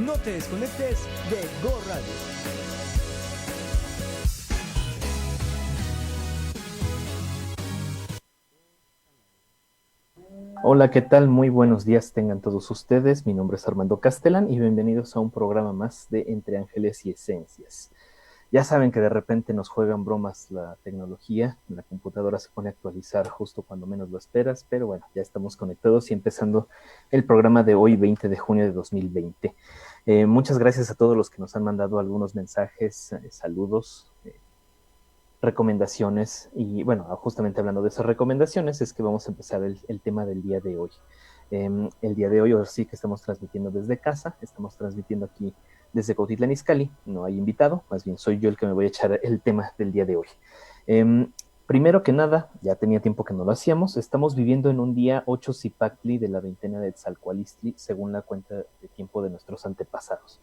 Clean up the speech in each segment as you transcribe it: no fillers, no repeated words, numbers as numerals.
No te desconectes de Go Radio. Hola, ¿qué tal? Muy buenos días tengan todos ustedes. Mi nombre es Armando Castellán y bienvenidos a un programa más de Entre Ángeles y Esencias. Ya saben que de repente nos juegan bromas la tecnología, la computadora se pone a actualizar justo cuando menos lo esperas, pero bueno, ya estamos conectados y empezando el programa de hoy, 20 de junio de 2020. Muchas gracias a todos los que nos han mandado algunos mensajes, saludos, recomendaciones y bueno, justamente hablando de esas recomendaciones es que vamos a empezar el tema del día de hoy. El día de hoy sí que estamos transmitiendo desde casa, estamos transmitiendo aquí desde Cuautitlán Izcalli, no hay invitado, más bien soy yo el que me voy a echar el tema del día de hoy. Primero que nada, ya tenía tiempo que no lo hacíamos, estamos viviendo en un día 8 Zipactli de la veintena de Tzalcualistli, según la cuenta de tiempo de nuestros antepasados.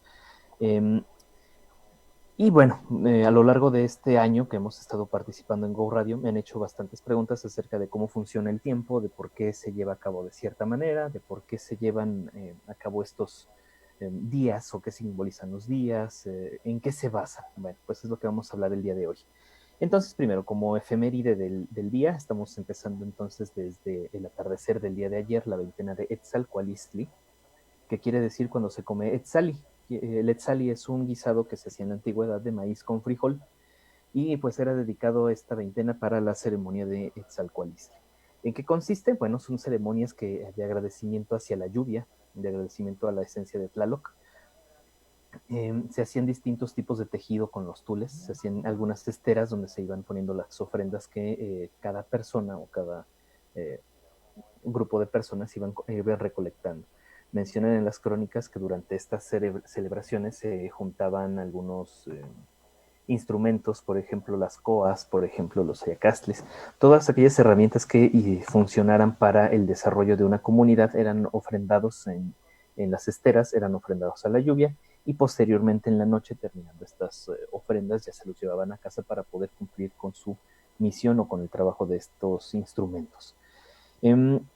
Eh, y bueno, a lo largo de este año que hemos estado participando en Go Radio, me han hecho bastantes preguntas acerca de cómo funciona el tiempo, de por qué se lleva a cabo de cierta manera, de por qué se llevan a cabo estos días o qué simbolizan los días, en qué se basa. Bueno, pues es lo que vamos a hablar el día de hoy. Entonces, primero, como efeméride del día, estamos empezando entonces desde el atardecer del día de ayer, la veintena de Etzalcualistli, que quiere decir cuando se come etzali. El etzali es un guisado que se hacía en la antigüedad de maíz con frijol y pues era dedicado esta veintena para la ceremonia de Etzalcualistli. ¿En qué consiste? Bueno, son ceremonias de agradecimiento hacia la lluvia, de agradecimiento a la esencia de Tlaloc. Se hacían distintos tipos de tejido con los tules, se hacían algunas esteras donde se iban poniendo las ofrendas que cada persona o cada eh, grupo de personas iban recolectando. Mencionan en las crónicas que durante estas celebraciones se juntaban algunos instrumentos, por ejemplo las coas, por ejemplo los ayacastles, todas aquellas herramientas que funcionaran para el desarrollo de una comunidad eran ofrendados en las esteras, eran ofrendados a la lluvia y posteriormente en la noche, terminando estas ofrendas, ya se los llevaban a casa para poder cumplir con su misión o con el trabajo de estos instrumentos.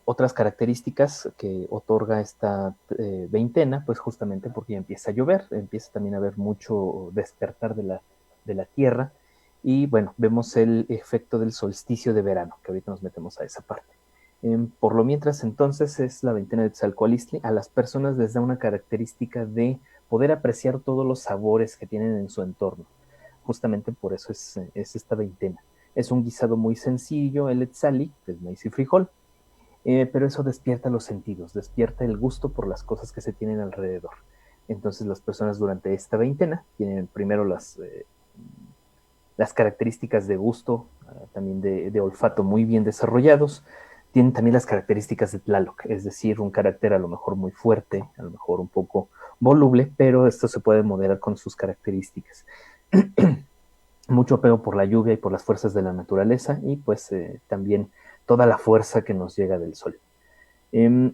Otras características que otorga esta veintena, pues justamente porque ya empieza a llover, empieza también a haber mucho despertar de la tierra y bueno, vemos el efecto del solsticio de verano, que ahorita nos metemos a esa parte. Por lo mientras entonces es la veintena de Tzalcualistli, a las personas les da una característica de poder apreciar todos los sabores que tienen en su entorno. Justamente por eso es esta veintena. Es un guisado muy sencillo, el etzali, que es maíz y frijol, pero eso despierta los sentidos, despierta el gusto por las cosas que se tienen alrededor. Entonces las personas durante esta veintena tienen primero las características de gusto, también de olfato muy bien desarrollados, tienen también las características de Tlaloc, es decir, un carácter a lo mejor muy fuerte, a lo mejor un poco voluble, pero esto se puede moderar con sus características. Mucho apego por la lluvia y por las fuerzas de la naturaleza y pues también toda la fuerza que nos llega del sol. Eh,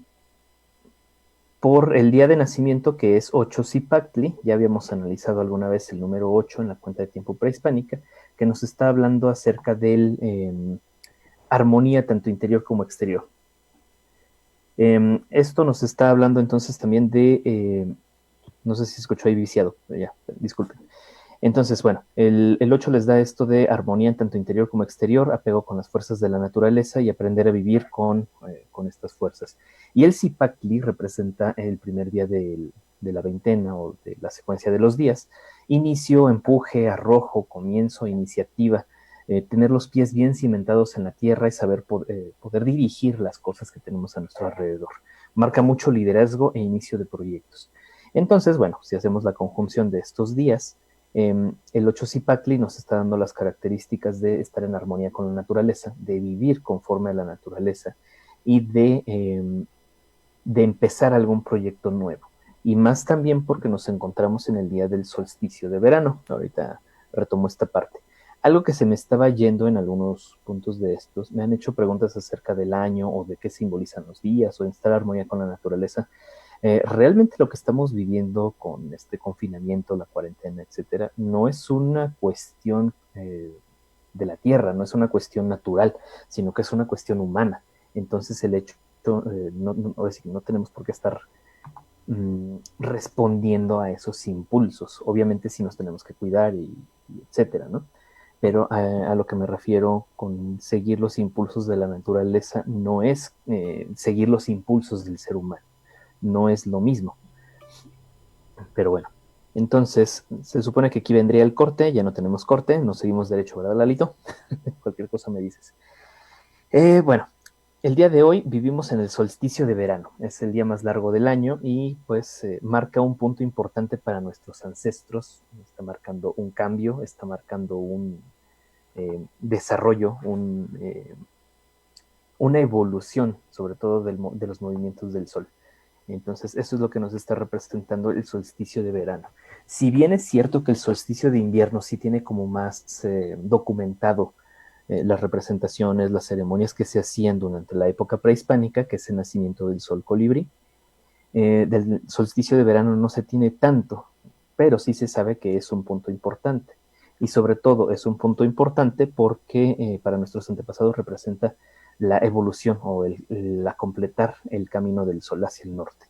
por el día de nacimiento que es 8 Zipactli, ya habíamos analizado alguna vez el número 8 en la cuenta de tiempo prehispánica, que nos está hablando acerca de armonía tanto interior como exterior. Esto nos está hablando entonces también no sé si escuchó ahí viciado, ya, disculpen. Entonces, bueno, el 8 les da esto de armonía tanto interior como exterior, apego con las fuerzas de la naturaleza y aprender a vivir con estas fuerzas. Y el Zipactli representa el primer día de la veintena o de la secuencia de los días. Inicio, empuje, arrojo, comienzo, iniciativa, tener los pies bien cimentados en la tierra y saber poder dirigir las cosas que tenemos a nuestro alrededor. Marca mucho liderazgo e inicio de proyectos. Entonces, bueno, si hacemos la conjunción de estos días, el 8 Zipactli nos está dando las características de estar en armonía con la naturaleza, de vivir conforme a la naturaleza y de empezar algún proyecto nuevo. Y más también porque nos encontramos en el día del solsticio de verano. Ahorita retomo esta parte. Algo que se me estaba yendo en algunos puntos de estos, me han hecho preguntas acerca del año o de qué simbolizan los días o de estar en armonía con la naturaleza. Realmente lo que estamos viviendo con este confinamiento, la cuarentena, etcétera, no es una cuestión de la Tierra, no es una cuestión natural, sino que es una cuestión humana. Entonces el hecho, no tenemos por qué estar respondiendo a esos impulsos. Obviamente sí nos tenemos que cuidar y etcétera, ¿no? Pero a lo que me refiero con seguir los impulsos de la naturaleza no es seguir los impulsos del ser humano, no es lo mismo. Pero bueno, entonces se supone que aquí vendría el corte, ya no tenemos corte, nos seguimos derecho, ¿verdad, Lalito? Cualquier cosa me dices. Bueno, el día de hoy vivimos en el solsticio de verano, es el día más largo del año y pues marca un punto importante para nuestros ancestros, está marcando un cambio, está marcando un desarrollo, una evolución, sobre todo de los movimientos del Sol. Entonces, eso es lo que nos está representando el solsticio de verano. Si bien es cierto que el solsticio de invierno sí tiene como más documentado las representaciones, las ceremonias que se hacían durante la época prehispánica, que es el nacimiento del sol colibrí, del solsticio de verano no se tiene tanto, pero sí se sabe que es un punto importante. Y sobre todo es un punto importante porque para nuestros antepasados representa la evolución o la completar el camino del sol hacia el norte.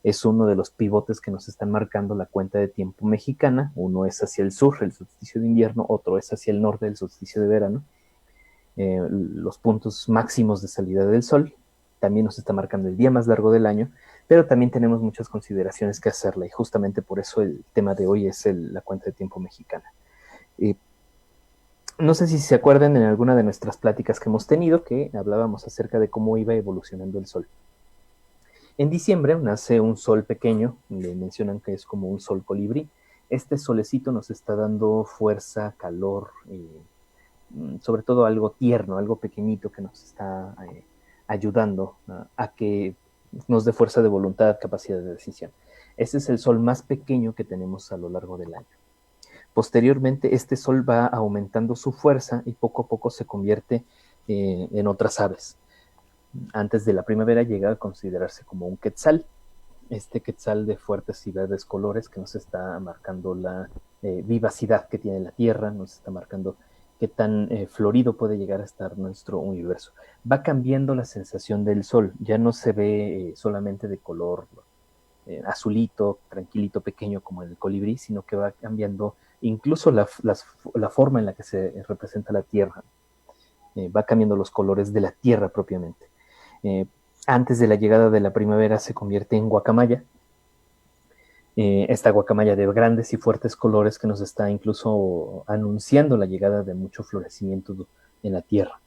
Es uno de los pivotes que nos están marcando la cuenta de tiempo mexicana. Uno es hacia el sur, el solsticio de invierno, otro es hacia el norte, el solsticio de verano. Los puntos máximos de salida del sol. También nos está marcando el día más largo del año, pero también tenemos muchas consideraciones que hacerle y justamente por eso el tema de hoy es la cuenta de tiempo mexicana. Eh, no sé si se acuerdan en alguna de nuestras pláticas que hemos tenido que hablábamos acerca de cómo iba evolucionando el sol. En diciembre nace un sol pequeño, le mencionan que es como un sol colibrí. Este solecito nos está dando fuerza, calor, sobre todo algo tierno, algo pequeñito que nos está ayudando a que nos dé fuerza de voluntad, capacidad de decisión. Ese es el sol más pequeño que tenemos a lo largo del año. Posteriormente, este sol va aumentando su fuerza y poco a poco se convierte en otras aves. Antes de la primavera llega a considerarse como un quetzal, este quetzal de fuertes y verdes colores que nos está marcando la vivacidad que tiene la Tierra, nos está marcando qué tan florido puede llegar a estar nuestro universo. Va cambiando la sensación del sol, ya no se ve solamente de color azulito, tranquilito, pequeño como el colibrí, sino que va cambiando incluso la forma en la que se representa la Tierra. Va cambiando los colores de la Tierra propiamente. Antes de la llegada de la primavera se convierte en guacamaya, esta guacamaya de grandes y fuertes colores que nos está incluso anunciando la llegada de mucho florecimiento en la tierra.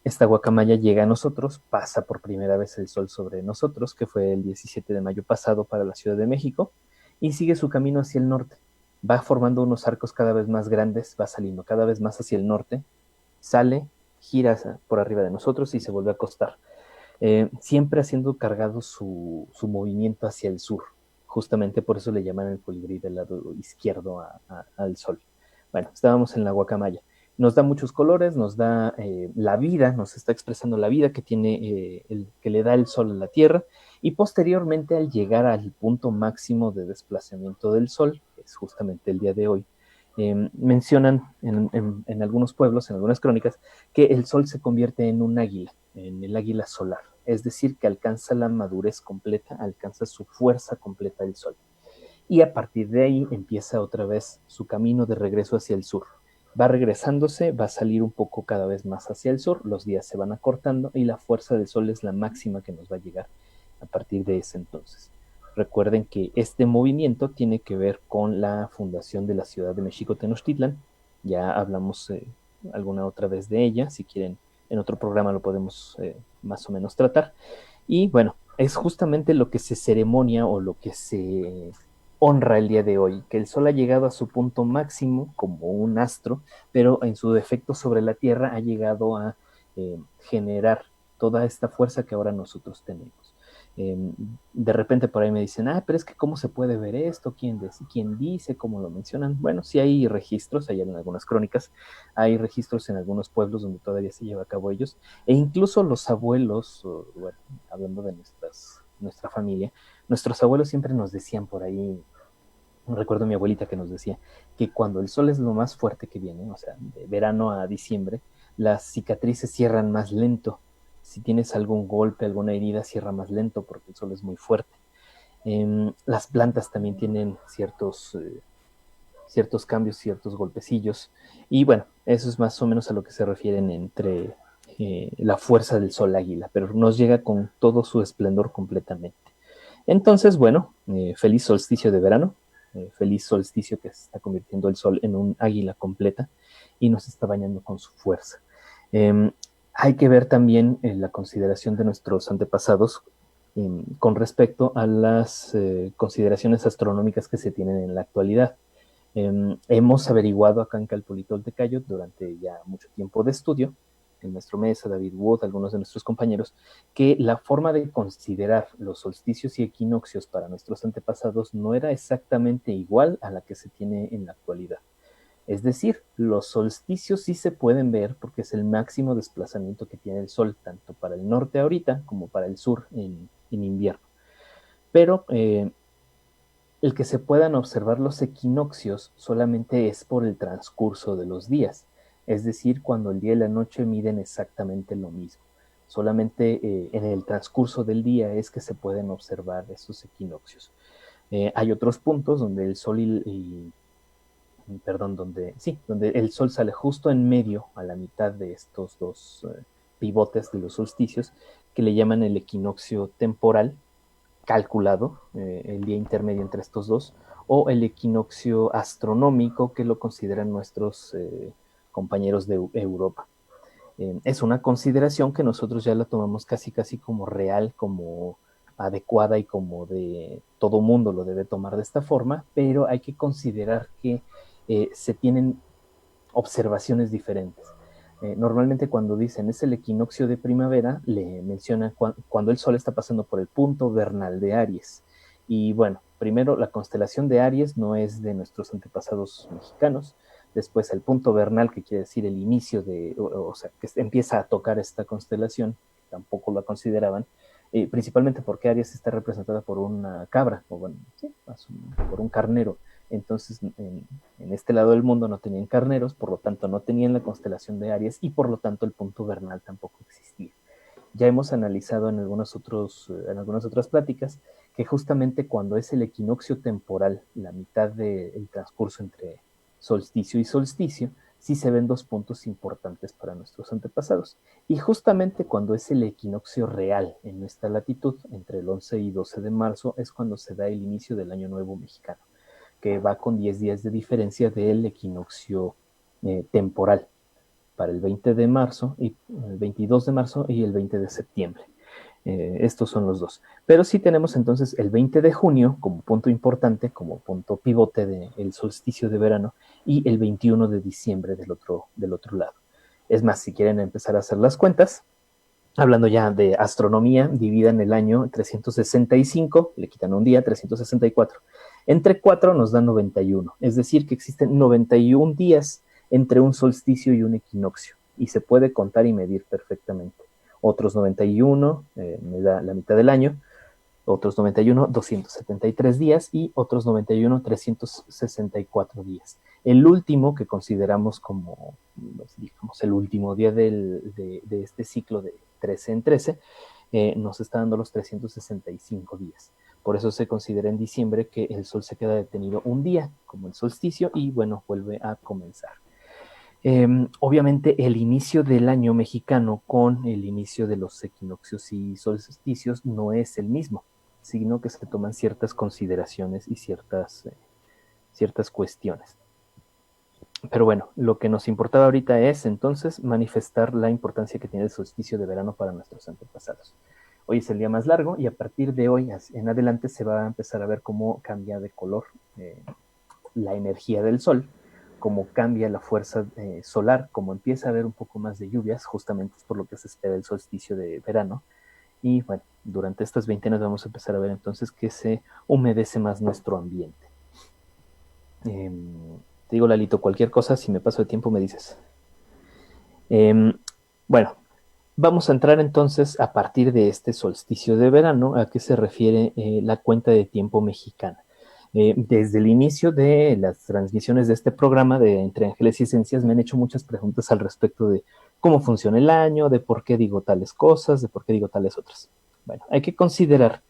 Esta guacamaya llega a nosotros, pasa por primera vez el sol sobre nosotros, que fue el 17 de mayo pasado para la Ciudad de México, y sigue su camino hacia el norte. Va formando unos arcos cada vez más grandes, va saliendo cada vez más hacia el norte, sale, gira por arriba de nosotros y se vuelve a acostar. Siempre haciendo cargado su movimiento hacia el sur. Justamente por eso le llaman el colibrí del lado izquierdo al sol. Bueno, estábamos en la guacamaya. Nos da muchos colores, nos da la vida, nos está expresando la vida que tiene, que le da el sol a la Tierra, y posteriormente al llegar al punto máximo de desplazamiento del sol, que es justamente el día de hoy, mencionan en algunos pueblos, en algunas crónicas, que el sol se convierte en un águila, en el águila solar, es decir, que alcanza la madurez completa, alcanza su fuerza completa el sol. Y a partir de ahí empieza otra vez su camino de regreso hacia el sur. Va regresándose, va a salir un poco cada vez más hacia el sur, los días se van acortando y la fuerza del sol es la máxima que nos va a llegar a partir de ese entonces. Recuerden que este movimiento tiene que ver con la fundación de la ciudad de México Tenochtitlan. Ya hablamos alguna otra vez de ella, si quieren en otro programa lo podemos más o menos tratar. Y bueno, es justamente lo que se ceremonia o lo que se honra el día de hoy, que el Sol ha llegado a su punto máximo como un astro, pero en su defecto sobre la Tierra ha llegado a generar toda esta fuerza que ahora nosotros tenemos. De repente por ahí me dicen, pero es que cómo se puede ver esto, quién dice, cómo lo mencionan. Bueno, sí hay registros, hay en algunas crónicas, hay registros en algunos pueblos donde todavía se lleva a cabo ellos, e incluso los abuelos, bueno, hablando de nuestra familia, nuestros abuelos siempre nos decían por ahí, recuerdo a mi abuelita que nos decía que cuando el sol es lo más fuerte que viene, o sea, de verano a diciembre, las cicatrices cierran más lento. Si tienes algún golpe, alguna herida, cierra más lento porque el sol es muy fuerte. Las plantas también tienen ciertos cambios, ciertos golpecillos. Y bueno, eso es más o menos a lo que se refieren entre la fuerza del sol águila, pero nos llega con todo su esplendor completamente. Entonces, bueno, feliz solsticio de verano, feliz solsticio que se está convirtiendo el sol en un águila completa y nos está bañando con su fuerza. Eh, Hay que ver también la consideración de nuestros antepasados con respecto a las consideraciones astronómicas que se tienen en la actualidad. Hemos averiguado acá en Calpolitol de Cayo durante ya mucho tiempo de estudio, el maestro Mesa, David Wood, algunos de nuestros compañeros, que la forma de considerar los solsticios y equinoccios para nuestros antepasados no era exactamente igual a la que se tiene en la actualidad. Es decir, los solsticios sí se pueden ver porque es el máximo desplazamiento que tiene el Sol, tanto para el norte ahorita como para el sur en invierno. Pero el que se puedan observar los equinoccios solamente es por el transcurso de los días, es decir, cuando el día y la noche miden exactamente lo mismo. Solamente en el transcurso del día es que se pueden observar esos equinoccios. Hay otros puntos donde el Sol perdón, donde el Sol sale justo en medio, a la mitad de estos dos pivotes de los solsticios, que le llaman el equinoccio temporal, calculado, el día intermedio entre estos dos, o el equinoccio astronómico, que lo consideran nuestros compañeros de Europa. Es una consideración que nosotros ya la tomamos casi como real, como adecuada y como de todo mundo lo debe tomar de esta forma, pero hay que considerar que se tienen observaciones diferentes. Normalmente cuando dicen es el equinoccio de primavera, le mencionan cuando el Sol está pasando por el punto vernal de Aries. Y bueno, primero la constelación de Aries no es de nuestros antepasados mexicanos, después el punto vernal, que quiere decir el inicio o sea, que empieza a tocar esta constelación, tampoco la consideraban, principalmente porque Aries está representada por una cabra, o bueno, sí, por un carnero. Entonces, en este lado del mundo no tenían carneros, por lo tanto no tenían la constelación de Aries y por lo tanto el punto vernal tampoco existía. Ya hemos analizado en algunas otras pláticas que justamente cuando es el equinoccio temporal, la mitad del transcurso entre solsticio y solsticio, sí se ven dos puntos importantes para nuestros antepasados. Y justamente cuando es el equinoccio real en nuestra latitud, entre el 11 y 12 de marzo, es cuando se da el inicio del Año Nuevo Mexicano, que va con 10 días de diferencia del equinoccio temporal para el 20 de marzo, y el 22 de marzo y el 20 de septiembre. Estos son los dos. Pero sí tenemos entonces el 20 de junio como punto importante, como punto pivote del solsticio de verano, y el 21 de diciembre del otro lado. Es más, si quieren empezar a hacer las cuentas, hablando ya de astronomía, dividan el año 365, le quitan un día, 364. Entre 4 nos da 91, es decir, que existen 91 días entre un solsticio y un equinoccio, y se puede contar y medir perfectamente. Otros 91 me da la mitad del año, otros 91, 273 días y otros 91, 364 días. El último que consideramos como, digamos, el último día de este ciclo de 13 en 13, nos está dando los 365 días. Por eso se considera en diciembre que el sol se queda detenido un día, como el solsticio, y bueno, vuelve a comenzar. Obviamente el inicio del año mexicano con el inicio de los equinoccios y solsticios no es el mismo, sino que se toman ciertas consideraciones y ciertas cuestiones. Pero bueno, lo que nos importaba ahorita es entonces manifestar la importancia que tiene el solsticio de verano para nuestros antepasados. Hoy es el día más largo y a partir de hoy en adelante se va a empezar a ver cómo cambia de color la energía del sol, cómo cambia la fuerza solar, cómo empieza a haber un poco más de lluvias, justamente es por lo que se espera el solsticio de verano. Y bueno, durante estas veintenas vamos a empezar a ver entonces que se humedece más nuestro ambiente. Te digo, Lalito, cualquier cosa, si me paso de tiempo me dices. Bueno, vamos a entrar entonces a partir de este solsticio de verano a qué se refiere la cuenta de tiempo mexicana. Desde el inicio de las transmisiones de este programa de Entre Ángeles y Esencias me han hecho muchas preguntas al respecto de cómo funciona el año, de por qué digo tales cosas, de por qué digo tales otras. Bueno, hay que considerar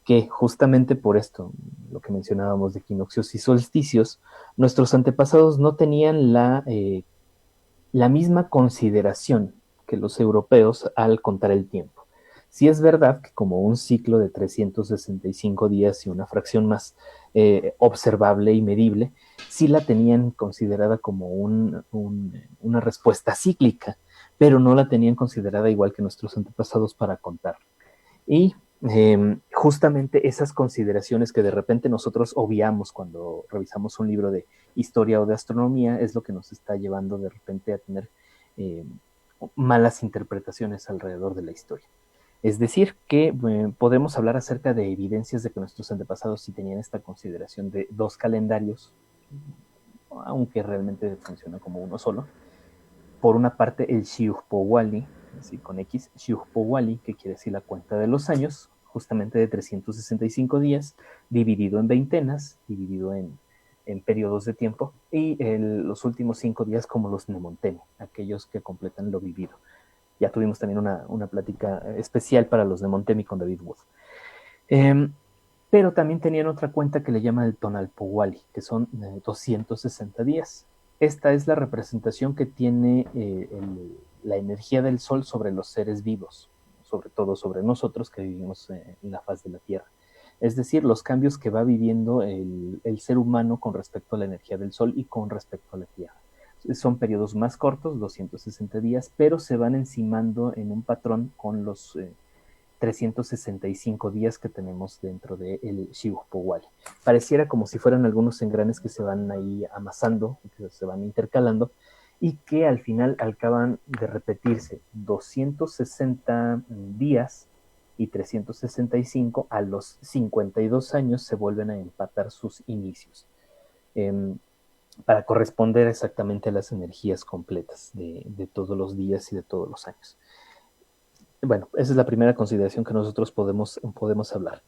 que justamente por esto, lo que mencionábamos de equinoccios y solsticios, nuestros antepasados no tenían la misma consideración que los europeos al contar el tiempo. Sí es verdad que como un ciclo de 365 días y una fracción más observable y medible, sí la tenían considerada como una respuesta cíclica, pero no la tenían considerada igual que nuestros antepasados para contar. Y justamente esas consideraciones que de repente nosotros obviamos cuando revisamos un libro de historia o de astronomía es lo que nos está llevando de repente a tener eh, malas interpretaciones alrededor de la historia. Es decir, que podemos hablar acerca de evidencias de que nuestros antepasados sí tenían esta consideración de dos calendarios, aunque realmente funciona como uno solo. Por una parte, el Xiuhpowali, así con X, Xiuhpowali, que quiere decir la cuenta de los años, justamente de 365 días, dividido en veintenas, dividido en periodos de tiempo, y los últimos 5 días como los Nemonteni, aquellos que completan lo vivido. Ya tuvimos también una plática especial para los Nemontemi con David Wood. Pero también tenían otra cuenta que le llaman el Tonalpowali, que son 260 días. Esta es la representación que tiene la energía del Sol sobre los seres vivos, sobre todo sobre nosotros que vivimos en la faz de la Tierra. Es decir, los cambios que va viviendo el ser humano con respecto a la energía del Sol y con respecto a la Tierra. Son periodos más cortos, 260 días, pero se van encimando en un patrón con los 365 días que tenemos dentro del Xiuhpowali. Pareciera como si fueran algunos engranes que se van ahí amasando, que se van intercalando, y que al final acaban de repetirse 260 días y 365 a los 52 años se vuelven a empatar sus inicios. Para corresponder exactamente a las energías completas de todos los días y de todos los años. Bueno, esa es la primera consideración que nosotros podemos hablar.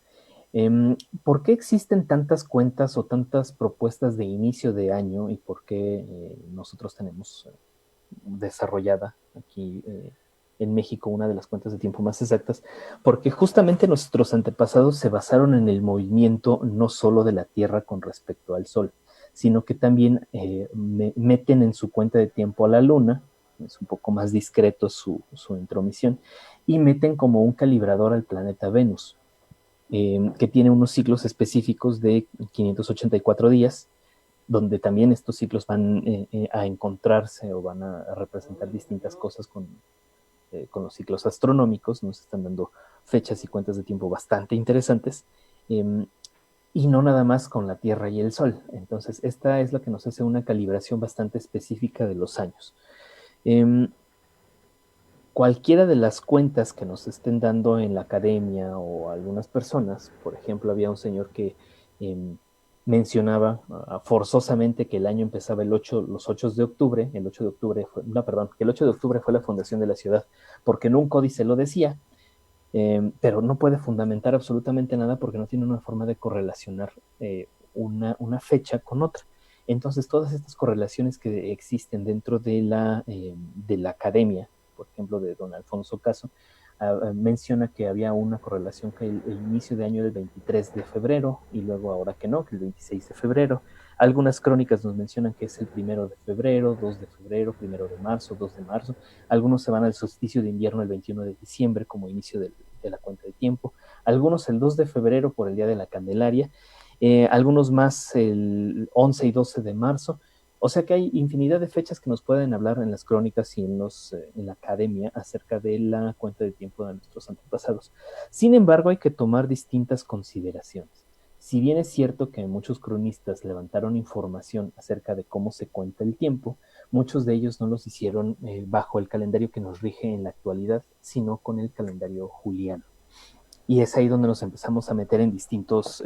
¿Por qué existen tantas cuentas o tantas propuestas de inicio de año y por qué nosotros tenemos desarrollada aquí en México una de las cuentas de tiempo más exactas? Porque justamente nuestros antepasados se basaron en el movimiento no solo de la Tierra con respecto al Sol, sino que también meten en su cuenta de tiempo a la Luna, es un poco más discreto su intromisión, y meten como un calibrador al planeta Venus, que tiene unos ciclos específicos de 584 días, donde también estos ciclos van a encontrarse o van a representar distintas cosas con los ciclos astronómicos. Nos están dando fechas y cuentas de tiempo bastante interesantes, y no nada más con la Tierra y el Sol. Entonces, esta es la que nos hace una calibración bastante específica de los años. Cualquiera de las cuentas que nos estén dando en la academia o algunas personas, por ejemplo, había un señor que mencionaba forzosamente que el año empezaba los 8 de octubre, el 8 de octubre fue, no, perdón, que el 8 de octubre fue la fundación de la ciudad, porque en un códice lo decía, pero no puede fundamentar absolutamente nada porque no tiene una forma de correlacionar una fecha con otra. Entonces, todas estas correlaciones que existen dentro de la academia, por ejemplo, de don Alfonso Caso, menciona que había una correlación que el inicio de año era el 23 de febrero y luego ahora que no, que el 26 de febrero. Algunas crónicas nos mencionan que es el 1 de febrero, 2 de febrero, 1 de marzo, 2 de marzo. Algunos se van al solsticio de invierno el 21 de diciembre como inicio de la cuenta de tiempo. Algunos el 2 de febrero por el Día de la Candelaria. Algunos más el 11 y 12 de marzo. O sea que hay infinidad de fechas que nos pueden hablar en las crónicas y en la academia acerca de la cuenta de tiempo de nuestros antepasados. Sin embargo, hay que tomar distintas consideraciones. Si bien es cierto que muchos cronistas levantaron información acerca de cómo se cuenta el tiempo, muchos de ellos no los hicieron bajo el calendario que nos rige en la actualidad, sino con el calendario juliano. Y es ahí donde nos empezamos a meter en distintas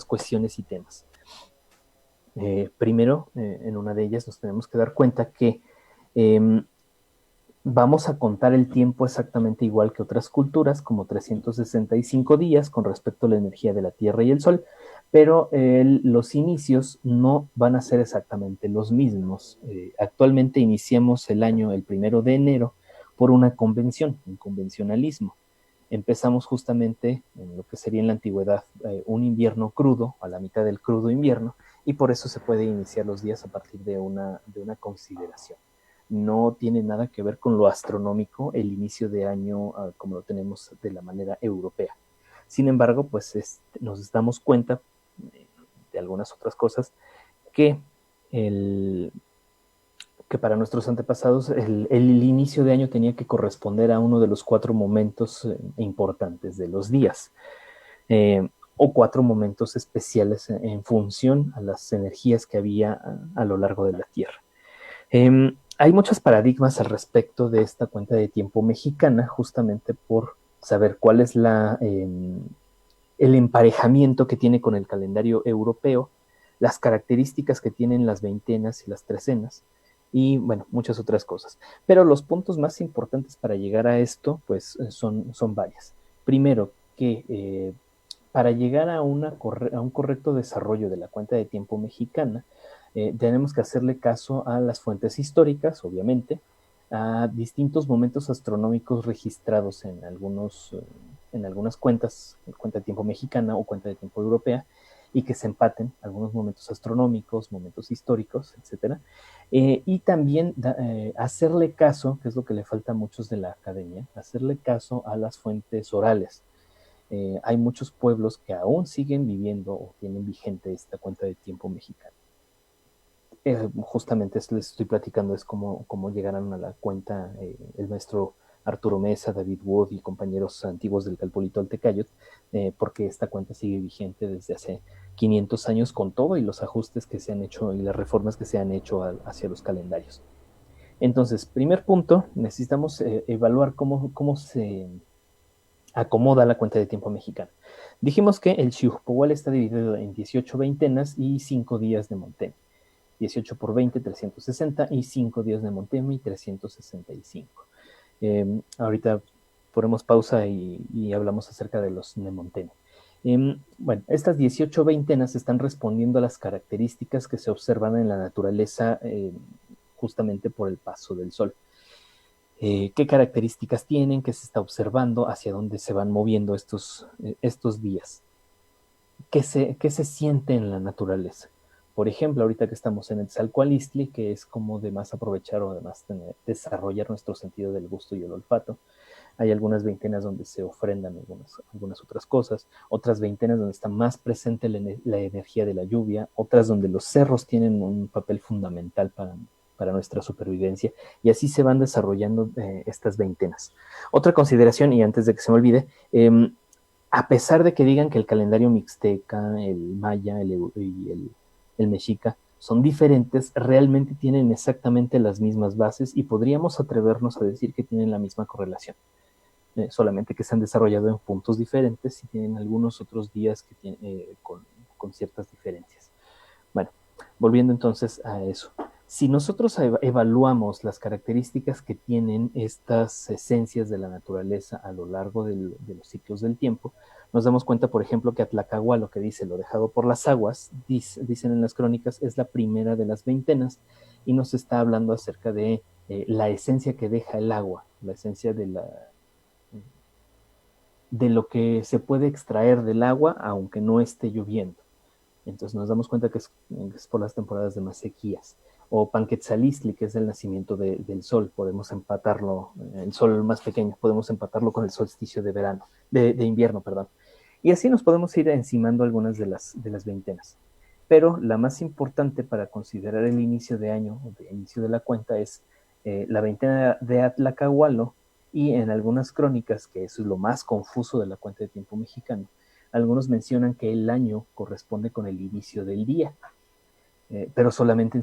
cuestiones y temas. Primero, en una de ellas nos tenemos que dar cuenta que vamos a contar el tiempo exactamente igual que otras culturas, como 365 días con respecto a la energía de la Tierra y el Sol, pero los inicios no van a ser exactamente los mismos. Actualmente iniciamos el año el 1 de enero por una convención, un convencionalismo. empezamos justamente en lo que sería en la antigüedad un invierno crudo, a la mitad del crudo invierno, y por eso se puede iniciar los días a partir de una consideración. No tiene nada que ver con lo astronómico, el inicio de año como lo tenemos de la manera europea. Sin embargo, pues nos damos cuenta de algunas otras cosas que el, que para nuestros antepasados el inicio de año tenía que corresponder a uno de los 4 momentos importantes de los días, o 4 momentos especiales en función a las energías que había a lo largo de la Tierra. Hay muchos paradigmas al respecto de esta cuenta de tiempo mexicana, justamente por saber cuál es el emparejamiento que tiene con el calendario europeo, las características que tienen las veintenas y las trecenas, y bueno, muchas otras cosas. Pero los puntos más importantes para llegar a esto, pues son varias. Primero, que para llegar a un correcto desarrollo de la cuenta de tiempo mexicana, tenemos que hacerle caso a las fuentes históricas, obviamente, a distintos momentos astronómicos registrados en algunas cuentas, cuenta de tiempo mexicana o cuenta de tiempo europea, y que se empaten algunos momentos astronómicos, momentos históricos, etcétera. Y también hacerle caso, que es lo que le falta a muchos de la academia, hacerle caso a las fuentes orales. Hay muchos pueblos que aún siguen viviendo o tienen vigente esta cuenta de tiempo mexicana. Justamente les estoy platicando es cómo llegaron a la cuenta el maestro Arturo Mesa, David Wood y compañeros antiguos del Calpolito Altecayot, porque esta cuenta sigue vigente desde hace 500 años con todo y los ajustes que se han hecho y las reformas que se han hecho hacia los calendarios. Entonces, primer punto, necesitamos evaluar cómo se acomoda la cuenta de tiempo mexicana. Dijimos que el Xiuhpohual está dividido en 18 veintenas y 5 días de Montemi. 18 por 20, 360, y 5 días de Montemi, 365. Ahorita ponemos pausa y hablamos acerca de los Nemontemi. Bueno, estas 18 veintenas están respondiendo a las características que se observan en la naturaleza justamente por el paso del Sol. ¿Qué características tienen? ¿Qué se está observando? ¿Hacia dónde se van moviendo estos días? ¿Qué se siente en la naturaleza? Por ejemplo, ahorita que estamos en el Tzalcualistli, que es como de más aprovechar o de más desarrollar nuestro sentido del gusto y el olfato, hay algunas veintenas donde se ofrendan algunas otras cosas, otras veintenas donde está más presente la energía de la lluvia, otras donde los cerros tienen un papel fundamental para nuestra supervivencia, y así se van desarrollando estas veintenas. Otra consideración, y antes de que se me olvide, a pesar de que digan que el calendario mixteca, el maya y el mexica son diferentes, realmente tienen exactamente las mismas bases y podríamos atrevernos a decir que tienen la misma correlación. Solamente que se han desarrollado en puntos diferentes y tienen algunos otros días que con ciertas diferencias. Bueno, volviendo entonces a eso. Si nosotros evaluamos las características que tienen estas esencias de la naturaleza a lo largo de los ciclos del tiempo, nos damos cuenta, por ejemplo, que Atlacahuá, lo que dice lo dejado por las aguas, dicen en las crónicas, es la primera de las veintenas y nos está hablando acerca de la esencia que deja el agua, la esencia de lo que se puede extraer del agua aunque no esté lloviendo. Entonces nos damos cuenta que es por las temporadas de más sequías. O Panquetzalistli, que es el nacimiento del sol, podemos empatarlo, el sol más pequeño, podemos empatarlo con el solsticio de verano, de invierno, perdón. Y así nos podemos ir encimando algunas de las veintenas. Pero la más importante para considerar el inicio de año o de inicio de la cuenta es la veintena de Atlacahualo, y en algunas crónicas, que eso es lo más confuso de la cuenta de tiempo mexicano, algunos mencionan que el año corresponde con el inicio del día, pero solamente en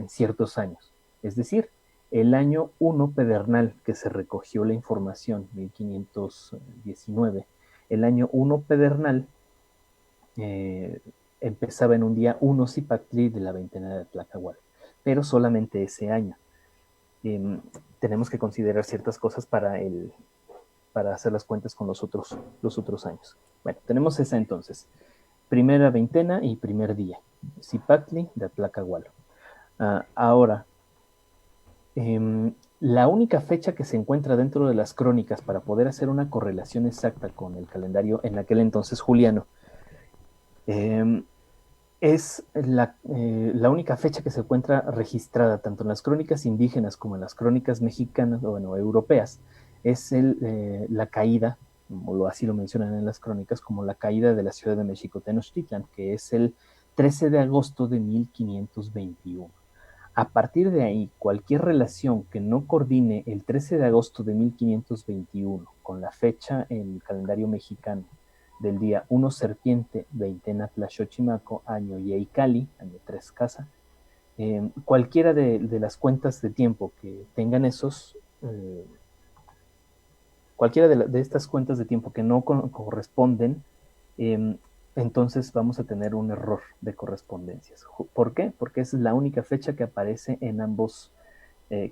ciertos años. Es decir, el año 1 pedernal, que se recogió la información, 1519, el año 1 pedernal empezaba en un día 1 Zipactli de la veintena de Tlacahual, pero solamente ese año. Tenemos que considerar ciertas cosas para hacer las cuentas con los otros años. Bueno, tenemos esa entonces. Primera veintena y primer día. Zipactli de Atlacahualo. Ahora, La única fecha que se encuentra dentro de las crónicas para poder hacer una correlación exacta con el calendario en aquel entonces juliano es la única fecha que se encuentra registrada tanto en las crónicas indígenas como en las crónicas mexicanas, o bueno, europeas, es la caída, o así lo mencionan en las crónicas, como la caída de la ciudad de México Tenochtitlan, que es el 13 de agosto de 1521. A partir de ahí, cualquier relación que no coordine el 13 de agosto de 1521 con la fecha en el calendario mexicano del día 1 Serpiente, veintena Tlaxochimaco, año Yeicali, año 3 Casa, cualquiera de las cuentas de tiempo que tengan esos, cualquiera de estas cuentas de tiempo que no corresponden, entonces vamos a tener un error de correspondencias. ¿Por qué? Porque es la única fecha que aparece en ambos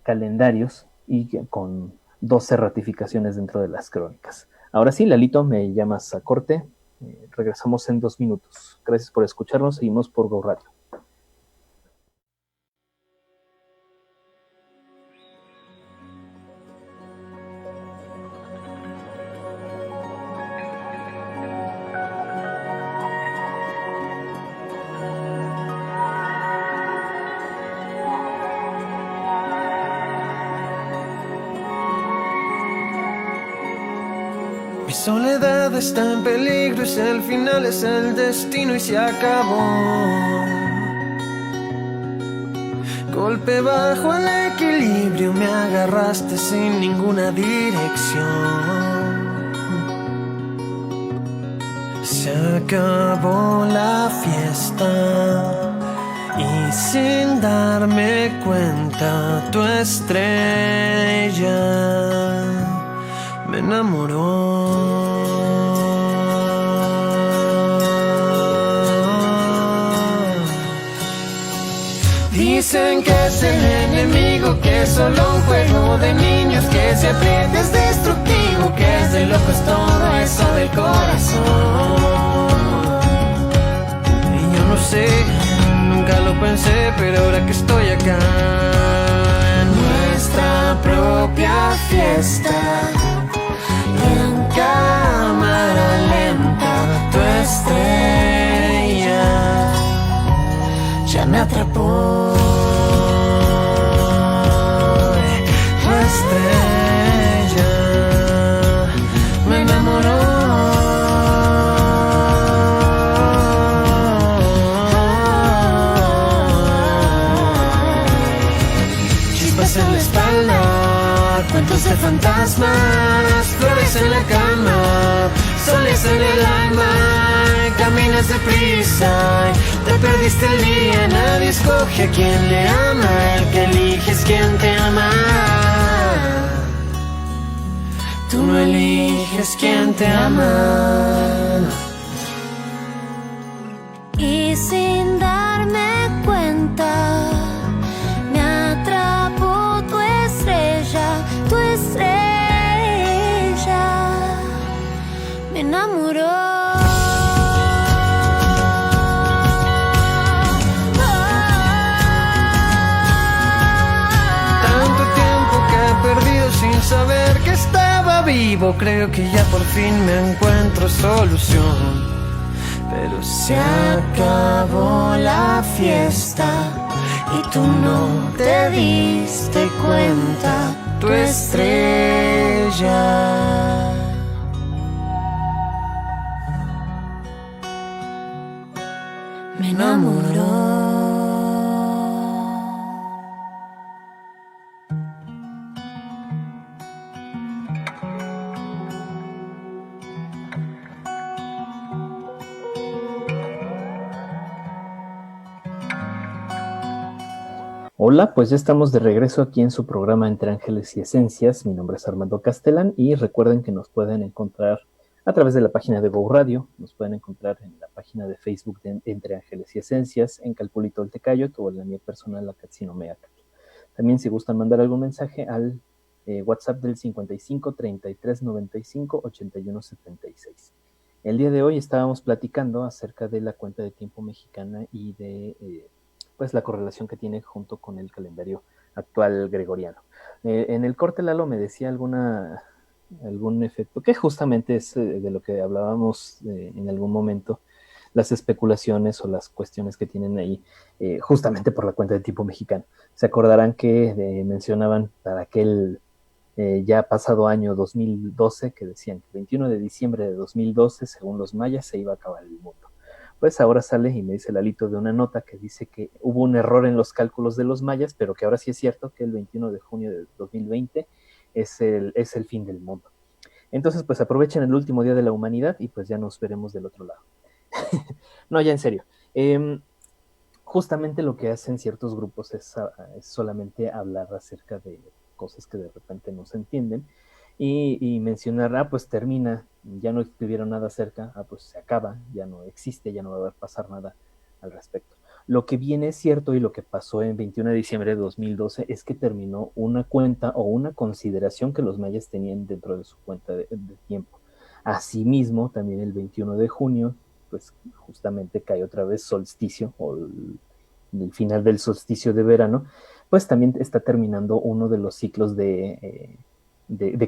calendarios y con 12 ratificaciones dentro de las crónicas. Ahora sí, Lalito, me llamas a corte. Regresamos en 2 minutos. Gracias por escucharnos. Seguimos por Go Radio. Mi soledad está en peligro, es el final, es el destino y se acabó. Golpe bajo el equilibrio, me agarraste sin ninguna dirección. Se acabó la fiesta y sin darme cuenta tu estrella me enamoró. Dicen que es el enemigo, que es solo un juego de niños, que si aprieta es destructivo, que es de locos todo eso del corazón. Y yo no sé, nunca lo pensé, pero ahora que estoy acá en nuestra propia fiesta, en cámara lenta, tu estrella ya me atrapó. Tu estrella me enamoró. Chispas en la espalda, cuentos de fantasmas, flores en la cama, soles en el alma, caminas deprisa, te perdiste el día, nadie escoge a quien le ama, el que elige es quien te ama. Tú no eliges quien te ama. Y sin darme cuenta, me atrapó tu estrella, me enamoró. Sin saber que estaba vivo, creo que ya por fin me encuentro solución. Pero se acabó la fiesta y tú no te diste cuenta. Tu estrella me enamoró. Hola, pues ya estamos de regreso aquí en su programa Entre Ángeles y Esencias. Mi nombre es Armando Castelán y recuerden que nos pueden encontrar a través de la página de Go Radio, nos pueden encontrar en la página de Facebook de Entre Ángeles y Esencias, en Calpulito el Tecayot o en la mía personal, la Catsino Meacat. También si gustan mandar algún mensaje al WhatsApp del 55 33 95 81 76. El día de hoy estábamos platicando acerca de la cuenta de tiempo mexicana y de pues la correlación que tiene junto con el calendario actual gregoriano. En el corte Lalo me decía algún efecto, que justamente es de lo que hablábamos en algún momento, las especulaciones o las cuestiones que tienen ahí, justamente por la cuenta de tiempo mexicano. Se acordarán que mencionaban para aquel ya pasado año 2012, que decían que el 21 de diciembre de 2012, según los mayas, se iba a acabar el mundo. Pues ahora sale y me dice Lalito de una nota que dice que hubo un error en los cálculos de los mayas, pero que ahora sí es cierto que el 21 de junio de 2020 es el fin del mundo. Entonces, pues aprovechen el último día de la humanidad y pues ya nos veremos del otro lado. No, ya en serio. Justamente lo que hacen ciertos grupos es solamente hablar acerca de cosas que de repente no se entienden y mencionar, pues termina, ya no escribieron nada acerca, pues se acaba, ya no existe, ya no va a pasar nada al respecto. Lo que viene es cierto y lo que pasó en 21 de diciembre de 2012 es que terminó una cuenta o una consideración que los mayas tenían dentro de su cuenta de tiempo. Asimismo, también el 21 de junio, pues justamente cae otra vez solsticio o el final del solsticio de verano, pues también está terminando uno de los ciclos de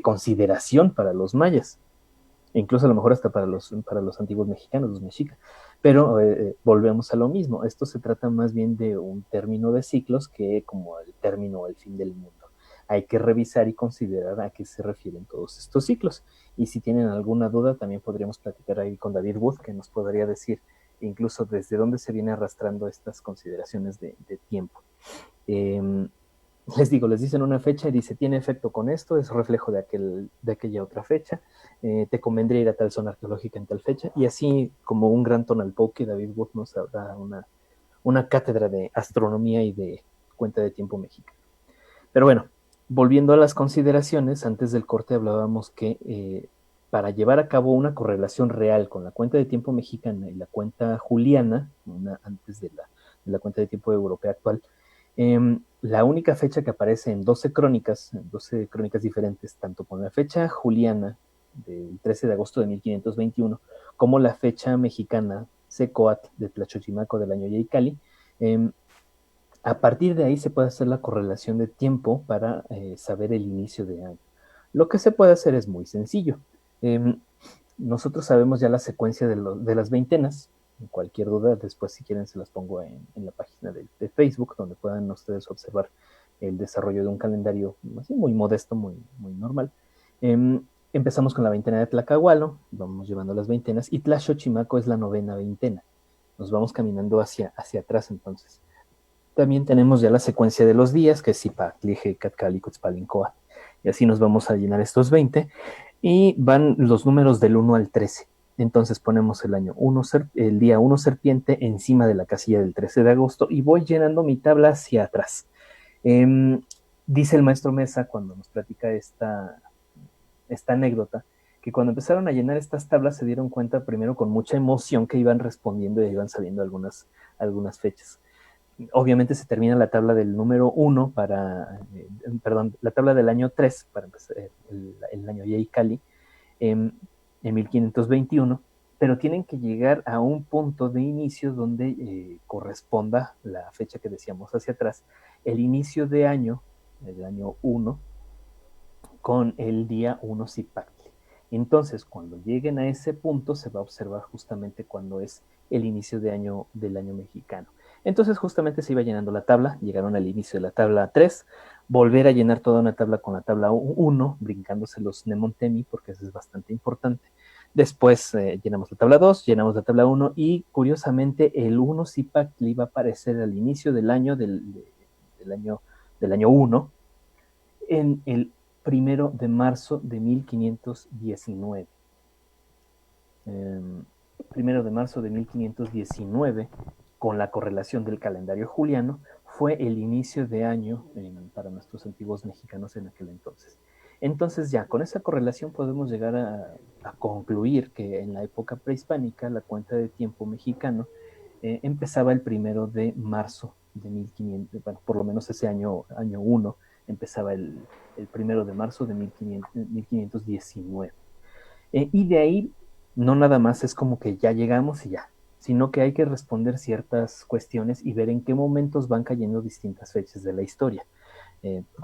consideración para los mayas, e incluso a lo mejor hasta para los antiguos mexicanos, los mexicas. Pero volvemos a lo mismo, esto se trata más bien de un término de ciclos que como el término o el fin del mundo. Hay que revisar y considerar a qué se refieren todos estos ciclos. Y si tienen alguna duda, también podríamos platicar ahí con David Wood, que nos podría decir incluso desde dónde se viene arrastrando estas consideraciones de tiempo. Les digo, les dicen una fecha y dice, tiene efecto con esto, es reflejo de aquella otra fecha, te convendría ir a tal zona arqueológica en tal fecha, y así como un gran tonalpoque, David Wood nos da una cátedra de astronomía y de cuenta de tiempo mexicano. Pero bueno, volviendo a las consideraciones, antes del corte hablábamos que para llevar a cabo una correlación real con la cuenta de tiempo mexicana y la cuenta juliana, una antes de la cuenta de tiempo europea actual, la única fecha que aparece en 12 crónicas diferentes, tanto con la fecha juliana del 13 de agosto de 1521, como la fecha mexicana Secoatl de Tlachochimaco del año Yeicali, a partir de ahí se puede hacer la correlación de tiempo para saber el inicio de año. Lo que se puede hacer es muy sencillo. Nosotros sabemos ya la secuencia de las veintenas. Cualquier duda, después si quieren se las pongo en la página de Facebook, donde puedan ustedes observar el desarrollo de un calendario así, muy modesto, muy normal. Empezamos con la veintena de Tlacahualo, vamos llevando las veintenas, y Tlaxochimaco es la novena veintena. Nos vamos caminando hacia atrás entonces. También tenemos ya la secuencia de los días, que es Zipactli, Catcali, Cutzpalincoa, y así nos vamos a llenar estos 20, y van los números del 1 al 13. Entonces ponemos el día 1 serpiente encima de la casilla del 13 de agosto y voy llenando mi tabla hacia atrás. Dice el maestro Mesa cuando nos platica esta anécdota, que cuando empezaron a llenar estas tablas se dieron cuenta primero con mucha emoción que iban respondiendo y iban saliendo algunas fechas. Obviamente se termina la tabla del número 1 la tabla del año 3 para empezar el año Yeicali, en 1521, pero tienen que llegar a un punto de inicio donde corresponda la fecha que decíamos hacia atrás, el inicio de año, el año 1, con el día 1 Zipactli. Entonces, cuando lleguen a ese punto, se va a observar justamente cuando es el inicio del año mexicano. Entonces, justamente se iba llenando la tabla, llegaron al inicio de la tabla 3, volver a llenar toda una tabla con la tabla 1, brincándose los Nemontemi, porque eso es bastante importante. Después llenamos la tabla 2, llenamos la tabla 1, y curiosamente el 1 Zipactli va a aparecer al inicio del año del año 1, en el 1 de marzo de 1519. 1 de marzo de 1519, con la correlación del calendario juliano, fue el inicio de año para nuestros antiguos mexicanos en aquel entonces. Entonces ya, con esa correlación podemos llegar a concluir que en la época prehispánica la cuenta de tiempo mexicano empezaba el 1 de marzo de 1500, bueno, por lo menos ese año 1, empezaba el 1 de marzo de 1519. Y de ahí, no nada más es como que ya llegamos y ya, sino que hay que responder ciertas cuestiones y ver en qué momentos van cayendo distintas fechas de la historia.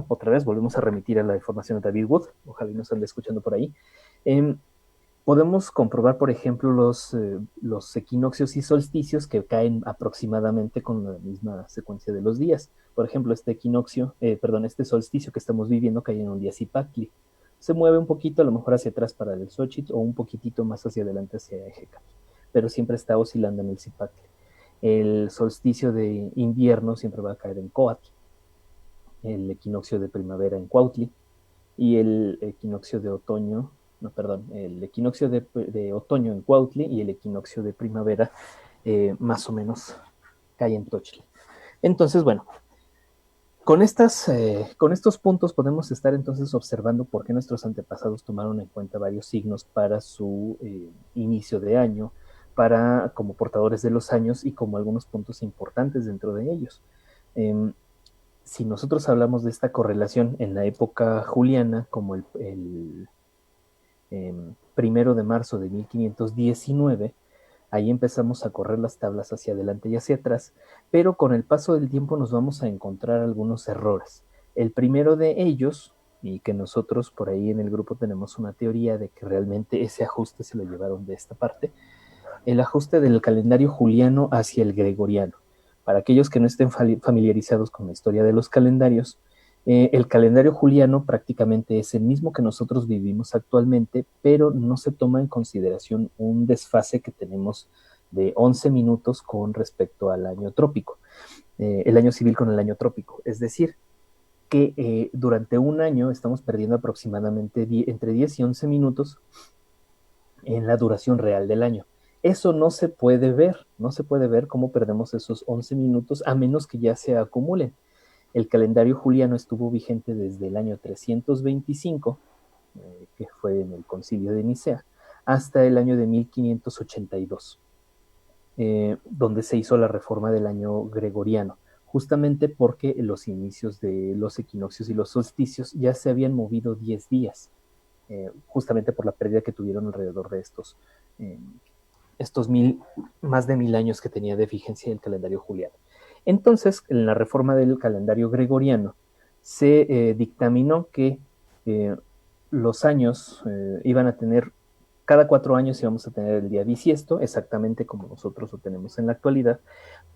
Otra vez volvemos a remitir a la información de David Wood, ojalá nos ande escuchando por ahí. Podemos comprobar, por ejemplo, los equinoccios y solsticios que caen aproximadamente con la misma secuencia de los días. Por ejemplo, este solsticio que estamos viviendo cae en un día Zipactli. Se mueve un poquito, a lo mejor hacia atrás para el Xochitl o un poquitito más hacia adelante hacia Ejecatl, pero siempre está oscilando en el Zipactli. El solsticio de invierno siempre va a caer en Coatl, el equinoccio de primavera en Cuautli y el equinoccio de otoño, no, perdón, el equinoccio de otoño en Cuautli y el equinoccio de primavera más o menos cae en Tochli. Entonces, bueno, con estos puntos podemos estar entonces observando por qué nuestros antepasados tomaron en cuenta varios signos para su inicio de año, como portadores de los años y como algunos puntos importantes dentro de ellos. Si nosotros hablamos de esta correlación en la época juliana, como el 1 de marzo de 1519, ahí empezamos a correr las tablas hacia adelante y hacia atrás, pero con el paso del tiempo nos vamos a encontrar algunos errores. El primero de ellos, y que nosotros por ahí en el grupo tenemos una teoría de que realmente ese ajuste se lo llevaron de esta parte, el ajuste del calendario juliano hacia el gregoriano. Para aquellos que no estén familiarizados con la historia de los calendarios, el calendario juliano prácticamente es el mismo que nosotros vivimos actualmente, pero no se toma en consideración un desfase que tenemos de 11 minutos con respecto al año trópico, el año civil con el año trópico. Es decir, que durante un año estamos perdiendo aproximadamente entre 10 y 11 minutos en la duración real del año. Eso no se puede ver cómo perdemos esos 11 minutos a menos que ya se acumulen. El calendario juliano estuvo vigente desde el año 325, que fue en el concilio de Nicea, hasta el año de 1582, donde se hizo la reforma del año gregoriano, justamente porque los inicios de los equinoccios y los solsticios ya se habían movido 10 días, justamente por la pérdida que tuvieron alrededor de estos más de 1000 años que tenía de vigencia el calendario juliano. Entonces, en la reforma del calendario gregoriano, se dictaminó que los años iban a tener, cada 4 años íbamos a tener el día bisiesto, exactamente como nosotros lo tenemos en la actualidad,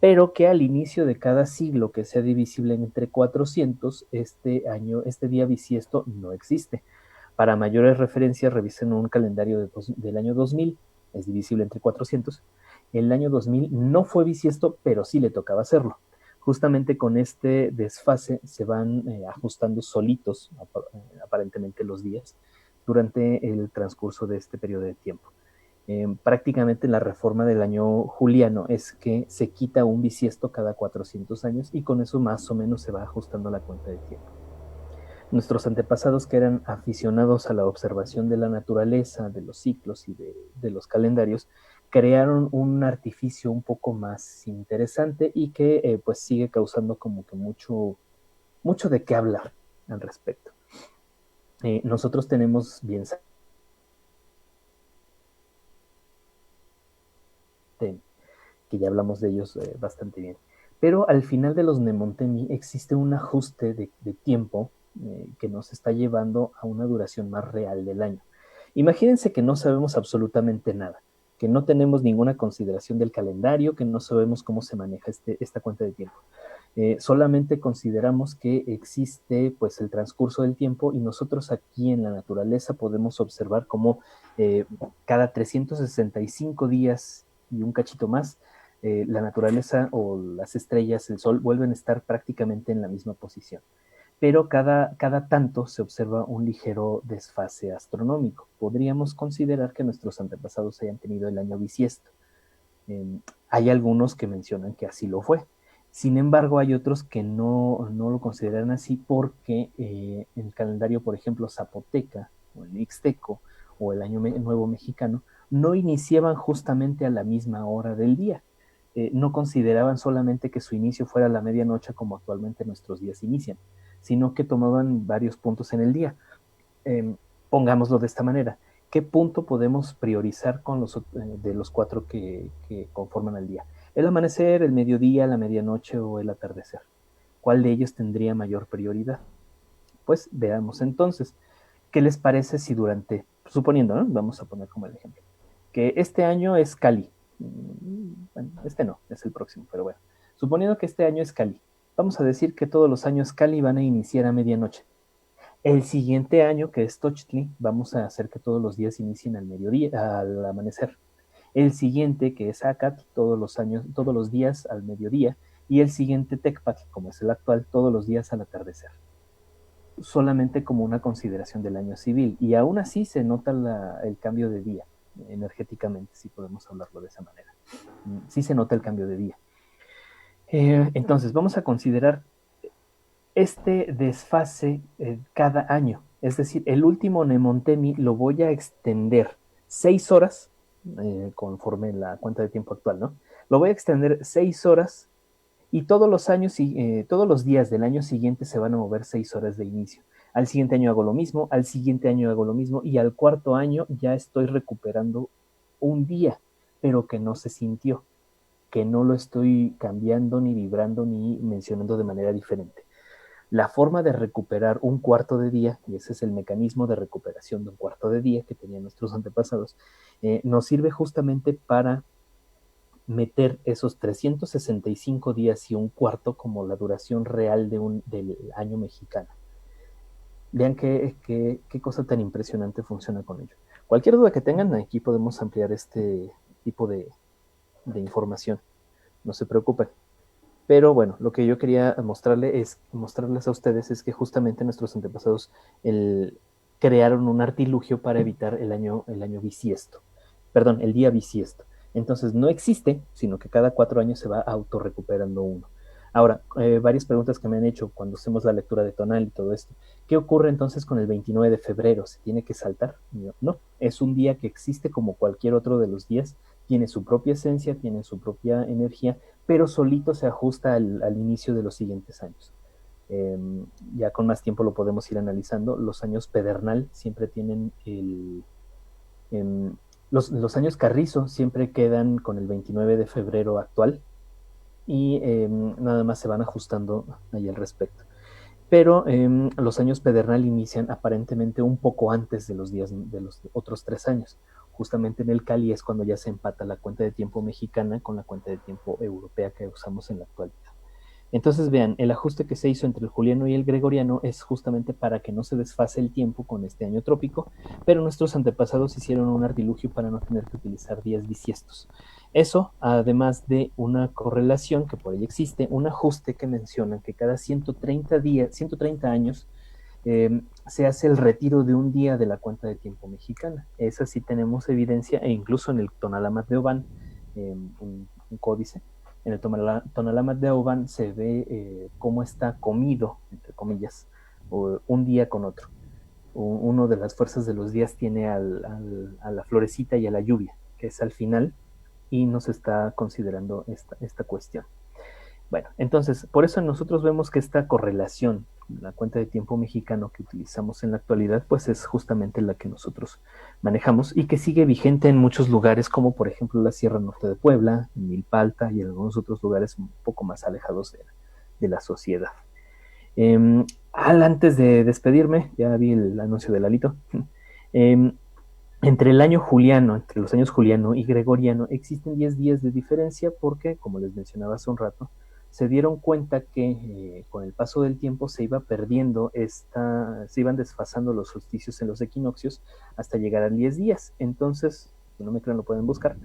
pero que al inicio de cada siglo que sea divisible entre 400, este día bisiesto no existe. Para mayores referencias, revisen un calendario del año 2000, es divisible entre 400. El año 2000 no fue bisiesto, pero sí le tocaba hacerlo. Justamente con este desfase se van ajustando solitos, aparentemente, los días durante el transcurso de este periodo de tiempo. Prácticamente la reforma del año juliano es que se quita un bisiesto cada 400 años y con eso más o menos se va ajustando la cuenta de tiempo. Nuestros antepasados, que eran aficionados a la observación de la naturaleza, de los ciclos y de los calendarios, crearon un artificio un poco más interesante y que pues sigue causando como que mucho de qué hablar al respecto. Nosotros tenemos bien que ya hablamos de ellos bastante bien, pero al final de los Nemontemi existe un ajuste de tiempo que nos está llevando a una duración más real del año. Imagínense que no sabemos absolutamente nada, que no tenemos ninguna consideración del calendario, que no sabemos cómo se maneja esta cuenta de tiempo. Solamente consideramos que existe pues el transcurso del tiempo y nosotros aquí en la naturaleza podemos observar cómo cada 365 días y un cachito más, la naturaleza o las estrellas, el sol, vuelven a estar prácticamente en la misma posición. Pero cada tanto se observa un ligero desfase astronómico. Podríamos considerar que nuestros antepasados hayan tenido el año bisiesto. Hay algunos que mencionan que así lo fue. Sin embargo, hay otros que no lo consideran así porque el calendario, por ejemplo, zapoteca o el mixteco o el año nuevo mexicano, no iniciaban justamente a la misma hora del día. No consideraban solamente que su inicio fuera a la medianoche como actualmente nuestros días inician, sino que tomaban varios puntos en el día. Pongámoslo de esta manera. ¿Qué punto podemos priorizar de los 4 que conforman el día? ¿El amanecer, el mediodía, la medianoche o el atardecer? ¿Cuál de ellos tendría mayor prioridad? pues veamos entonces, ¿qué les parece si suponiendo, ¿no? Vamos a poner como el ejemplo, que este año es Cali. Bueno, este no, es el próximo, pero bueno. Suponiendo que este año es Cali, vamos a decir que todos los años Cali van a iniciar a medianoche. El siguiente año, que es Tochtli, vamos a hacer que todos los días inicien al mediodía, al amanecer. El siguiente, que es Acat, todos los días al mediodía. Y el siguiente Tecpatl, como es el actual, todos los días al atardecer. Solamente como una consideración del año civil. Y aún así se nota el cambio de día, energéticamente, si podemos hablarlo de esa manera. Sí se nota el cambio de día. Entonces, vamos a considerar este desfase cada año. Es decir, el último Nemontemi lo voy a extender 6 horas, conforme la cuenta de tiempo actual, ¿no? Lo voy a extender 6 horas y todos los días del año siguiente se van a mover 6 horas de inicio. Al siguiente año hago lo mismo, al siguiente año hago lo mismo y al cuarto año ya estoy recuperando un día, pero que no se sintió, que no lo estoy cambiando, ni vibrando, ni mencionando de manera diferente. La forma de recuperar un cuarto de día, y ese es el mecanismo de recuperación de un cuarto de día que tenían nuestros antepasados, nos sirve justamente para meter esos 365 días y un cuarto como la duración real del año mexicano. Vean qué cosa tan impresionante funciona con ello. Cualquier duda que tengan, aquí podemos ampliar este tipo de información. No se preocupen. Pero bueno, lo que yo quería mostrarles a ustedes es que justamente nuestros antepasados crearon un artilugio para evitar el año bisiesto. Perdón, el día bisiesto. Entonces no existe, sino que cada 4 años se va autorrecuperando uno. Ahora, varias preguntas que me han hecho cuando hacemos la lectura de tonal y todo esto. ¿Qué ocurre entonces con el 29 de febrero? ¿Se tiene que saltar? No, es un día que existe como cualquier otro de los días. Tiene su propia esencia, tiene su propia energía, pero solito se ajusta al inicio de los siguientes años. Ya con más tiempo lo podemos ir analizando. Los años pedernal siempre tienen los años carrizo siempre quedan con el 29 de febrero actual y nada más se van ajustando ahí al respecto. Pero los años pedernal inician aparentemente un poco antes de los días de los otros 3 años. Justamente en el Cali es cuando ya se empata la cuenta de tiempo mexicana con la cuenta de tiempo europea que usamos en la actualidad. Entonces vean, el ajuste que se hizo entre el juliano y el gregoriano es justamente para que no se desfase el tiempo con este año trópico, pero nuestros antepasados hicieron un artilugio para no tener que utilizar días bisiestos. Eso, además de una correlación que por ahí existe, un ajuste que menciona que cada 130 años se hace el retiro de un día de la cuenta de tiempo mexicana. Esa sí tenemos evidencia, e incluso en el Tonalamat de Oban, un códice, en el Tonalamat de Oban se ve cómo está comido, entre comillas, un día con otro. Uno de las fuerzas de los días tiene a la florecita y a la lluvia, que es al final, y no se está considerando esta cuestión. Bueno, entonces, por eso nosotros vemos que esta correlación, la cuenta de tiempo mexicano que utilizamos en la actualidad, pues es justamente la que nosotros manejamos y que sigue vigente en muchos lugares, como por ejemplo la Sierra Norte de Puebla, en Milpalta y en algunos otros lugares un poco más alejados de la sociedad. Antes de despedirme, ya vi el anuncio de Lalito. Entre los años juliano y gregoriano existen 10 días de diferencia porque, como les mencionaba hace un rato, se dieron cuenta que con el paso del tiempo se iba perdiendo se iban desfasando los solsticios en los equinoccios hasta llegar a 10 días. Entonces, si no me creen lo pueden buscar.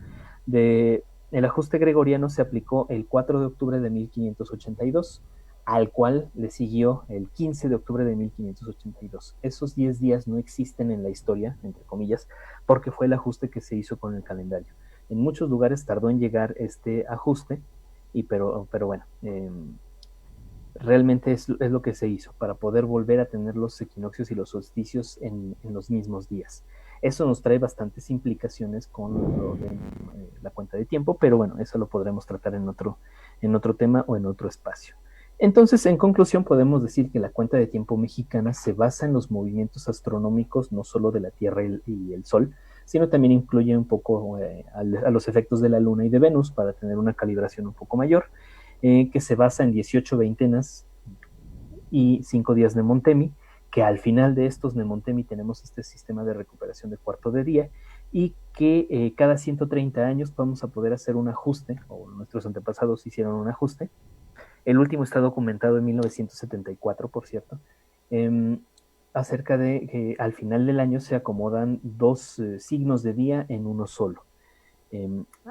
El ajuste gregoriano se aplicó el 4 de octubre de 1582, al cual le siguió el 15 de octubre de 1582. Esos 10 días no existen en la historia, entre comillas, porque fue el ajuste que se hizo con el calendario. En muchos lugares tardó en llegar este ajuste, pero bueno, realmente es lo que se hizo para poder volver a tener los equinoccios y los solsticios en los mismos días. Eso nos trae bastantes implicaciones con lo de la cuenta de tiempo, pero bueno, eso lo podremos tratar en otro tema o en otro espacio. Entonces, en conclusión, podemos decir que la cuenta de tiempo mexicana se basa en los movimientos astronómicos, no solo de la Tierra y el Sol, sino también incluye un poco a los efectos de la Luna y de Venus para tener una calibración un poco mayor, que se basa en 18 veintenas y 5 días de Montemi, que al final de estos Nemontemi tenemos este sistema de recuperación de cuarto de día y que cada 130 años vamos a poder hacer un ajuste, o nuestros antepasados hicieron un ajuste. El último está documentado en 1974, por cierto, acerca de que al final del año se acomodan dos signos de día en uno solo.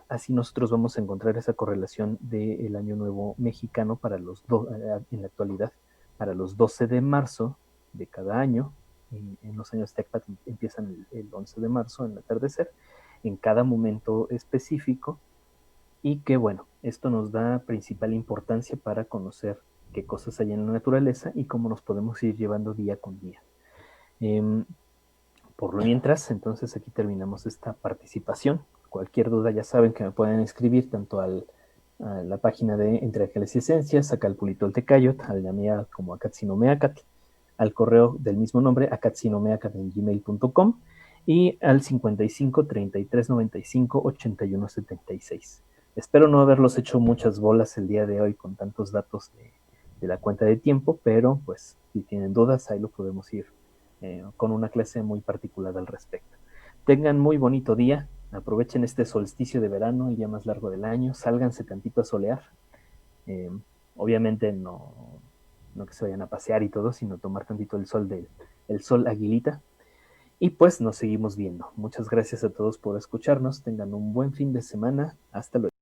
Así nosotros vamos a encontrar esa correlación del Año Nuevo mexicano para en la actualidad, para los 12 de marzo de cada año. En los años Tecpat empiezan el 11 de marzo en el atardecer, en cada momento específico, y que bueno, esto nos da principal importancia para conocer qué cosas hay en la naturaleza y cómo nos podemos ir llevando día con día. Por lo mientras, entonces aquí terminamos esta participación. Cualquier duda ya saben que me pueden escribir tanto a la página de Entre Ángeles y Esencias, acá al Pulito Tecayot, a la mía como a Katsinomeacat, al correo del mismo nombre, a katsinomeacat@gmail.com, y al 55 33 95 81 76. Espero no haberlos hecho muchas bolas el día de hoy con tantos datos de la cuenta de tiempo, pero pues si tienen dudas, ahí lo podemos ir con una clase muy particular al respecto. Tengan muy bonito día, aprovechen este solsticio de verano, el día más largo del año, sálganse tantito a solear. Obviamente no que se vayan a pasear y todo, sino tomar tantito el sol aguilita. Y pues nos seguimos viendo. Muchas gracias a todos por escucharnos. Tengan un buen fin de semana. Hasta luego.